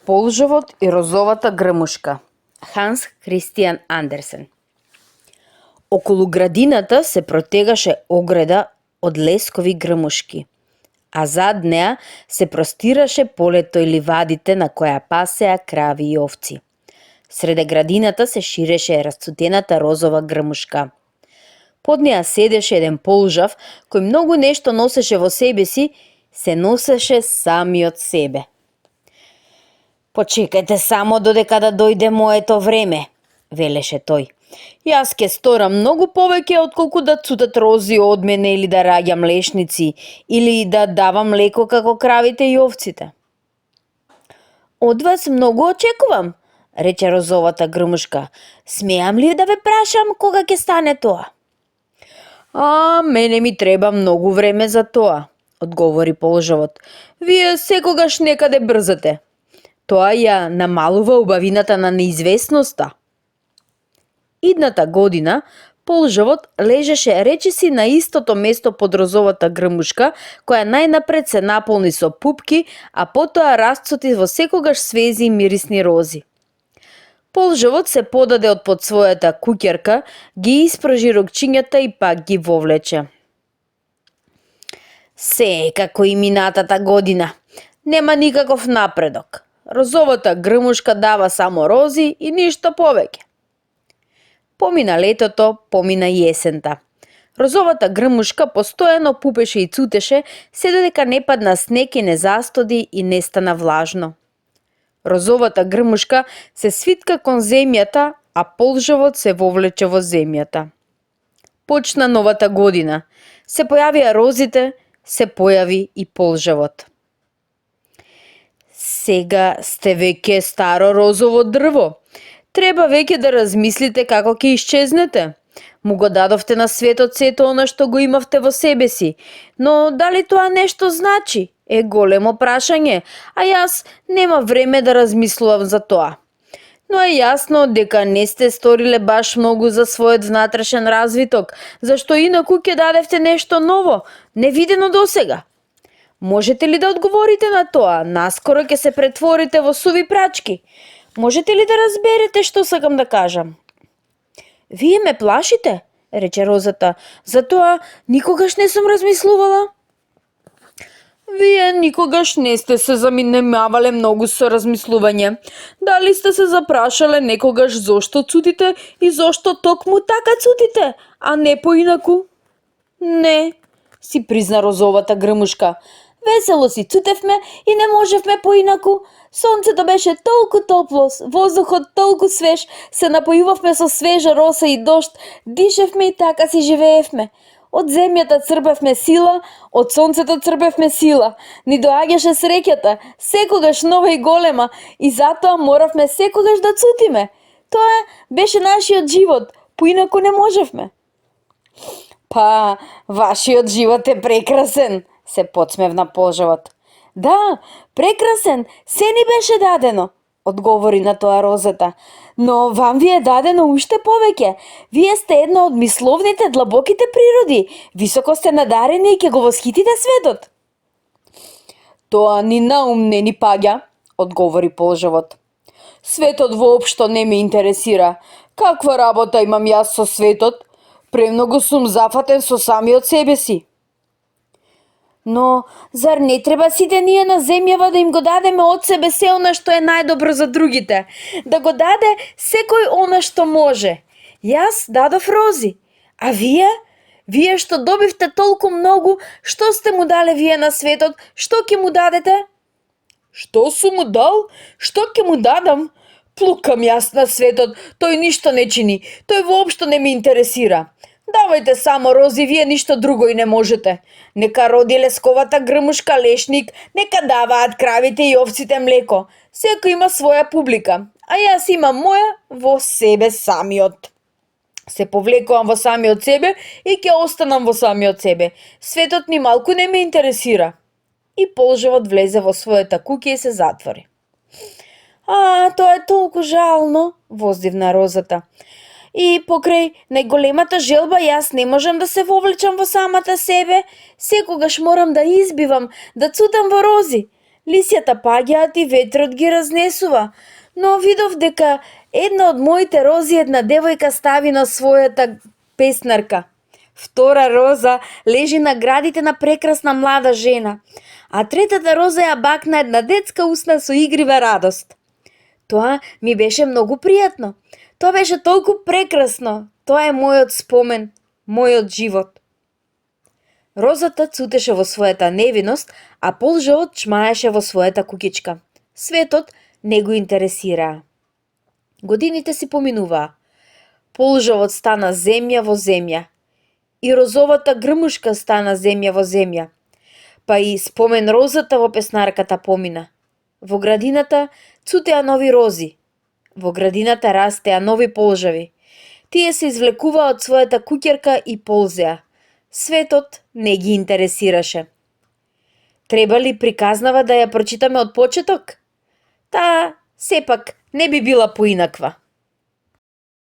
Полжовот и розовата грмушка. Ханс Христијан Андерсен. Околу градината се протегаше ограда од лескови грмушки, а зад неа се простираше полето и ливадите на која пасеа крави и овци. Среде градината се ширеше расцутената розова грмушка. Под неа седеше еден полжав кој многу нешто носеше во себе си, се носеше самиот себе. "Почекајте само додека да дојде моето време," велеше тој. "Јас ќе сторам многу повеќе отколку да цутат рози од мене или да раѓам лешници или да давам млеко како кравите и овците." "Од вас многу очекувам," рече розовата грмушка. "Смеам ли да ве прашам кога ќе стане тоа?" Мене ми треба многу време за тоа," одговори полжовот. "Вие секогаш некаде брзате. Тоа ја намалува убавината на неизвестноста." Идната година полжовот лежеше речиси на истото место под розовата грмушка, која најнапред се наполни со пупки, а потоа расцути во секогаш свежи и мирисни рози. Полжовот се подаде од под својата куќерка, ги испражи рокчињата и пак ги вовлече. "Се како и минатата година, нема никаков напредок. Розовата грмушка дава само рози и ништо повеќе." Помина летото, помина јесента. Розовата грмушка постојано пупеше и цутеше, се додека не падна снег и не застоди и не стана влажно. Розовата грмушка се свитка кон земјата, а полжовот се вовлече во земјата. Почна новата година. Се појавија розите, се појави и полжовот. "Сега сте веќе старо розово дрво. Треба веќе да размислите како ќе исчезнете. Му го дадовте на светот сето она што го имавте во себе си, но дали тоа нешто значи? Е големо прашање, а јас нема време да размислувам за тоа. Но е јасно дека не сте сториле баш многу за својот внатрешен развиток, зашто инаку ќе дадевте нешто ново, невидено досега. Можете ли да одговорите на тоа? Наскоро ќе се претворите во суви прачки. Можете ли да разберете што сакам да кажам?" "Вие ме плашите," рече розата, "затоа никогаш не сум размислувала." "Вие никогаш не сте се заминемавале многу со размислување. Дали сте се запрашале некогаш зошто цутите и зошто токму така цутите, а не поинаку?" "Не," си призна розовата грмушка. "Весело си цутевме и не можевме поинаку. Сонцето беше толку топло, воздухот толку свеж, се напојувавме со свежа роса и дожд, дишевме и така си живеевме. Од земјата црпевме сила, од сонцето црпевме сила. Ни доаѓаше среќата, секогаш нова и голема, и затоа моравме секогаш да цутиме. Тоа беше нашиот живот, поинаку не можевме." "Па, вашиот живот е прекрасен," се подсмевна полжовот. "Да, прекрасен, се ни беше дадено," одговори на тоа розата. "Но вам ви е дадено уште повеќе. Вие сте една од мисловните, длабоките природи. Високо сте надарени и ќе го восхитите светот." "Тоа ни на ум не ни паѓа," одговори полжовот. "Светот воопшто не ме интересира. Каква работа имам јас со светот? Премногу сум зафатен со самиот себе си." "Но зар не треба сите ние на земјава да им го дадеме од себе се она што е најдобро за другите? Да го даде секој она што може. Јас дадов рози, а вие? Вие што добивте толку многу, што сте му дале вие на светот, што ќе му дадете?" "Што сум му дал? Што ќе му дадам? Плукам јас на светот, тој ништо не чини, тој воопшто не ме интересира. Давајте само рози, вие ништо друго и не можете. Нека роди лесковата грмушка лешник, нека даваат кравите и овците млеко. Секој има своја публика, а јас имам моја во себе самиот. Се повлекувам во самиот себе и ќе останам во самиот себе. Светот ни малку не ме интересира." И полжовот влезе во својата куќа и се затвори. Тоа е толку жално," воздивна розата. "И покрај најголемата желба јас не можам да се вовлечам во самата себе, секогаш морам да избивам, да цутам во рози. Лисјата паѓаат и ветрот ги разнесува, но видов дека една од моите рози една девојка стави на својата песнарка. Втора роза лежи на градите на прекрасна млада жена, а третата роза ја бакна една детска усна со игрива радост. Тоа ми беше многу пријатно. Тоа беше толку прекрасно. Тоа е мојот спомен, мојот живот. Розата цутеше во својата невиност, а полжавот чмаеше во својата куќичка. Светот не го интересираа. Годините си поминуваа. Полжавот стана земја во земја. И розовата грмушка стана земја во земја. Па и спомен розата во песнарката помина. Во градината цутеа нови рози. Во градината растеа нови полжави. Тие се извлекуваа од својата куќерка и ползеа. Светот не ги интересираше. Треба ли приказнава да ја прочитаме од почеток? Таа сепак не би била поинаква.